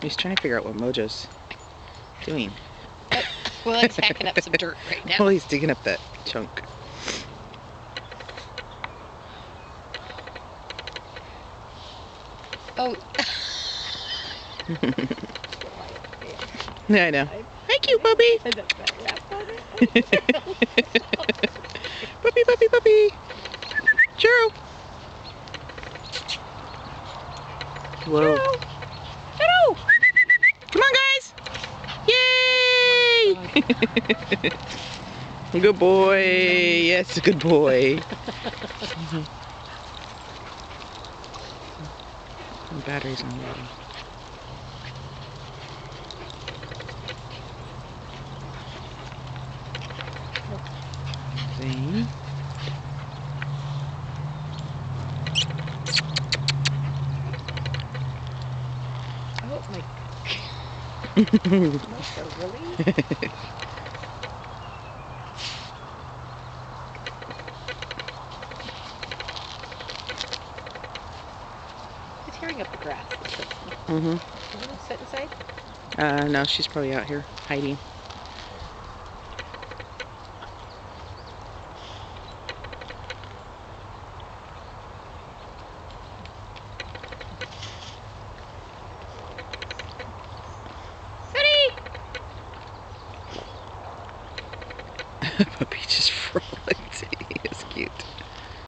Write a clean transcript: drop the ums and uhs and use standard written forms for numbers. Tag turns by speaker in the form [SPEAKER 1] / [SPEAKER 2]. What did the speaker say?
[SPEAKER 1] He's trying to figure out what Mojo's doing.
[SPEAKER 2] Well, it's hacking up some dirt right now.
[SPEAKER 1] Well, he's digging up that chunk.
[SPEAKER 2] Oh.
[SPEAKER 1] Yeah, I know. Thank you, puppy. Puppy, puppy, puppy. Churro. Whoa.
[SPEAKER 2] Churro.
[SPEAKER 1] Come on, guys. Yay! Good boy. Yes, good boy. The battery's on low. Zane.
[SPEAKER 2] Oh my. Really? He's tearing up the grass.
[SPEAKER 1] Mm-hmm.
[SPEAKER 2] You want to sit inside?
[SPEAKER 1] No, she's probably out here hiding. Puppy just frolicked.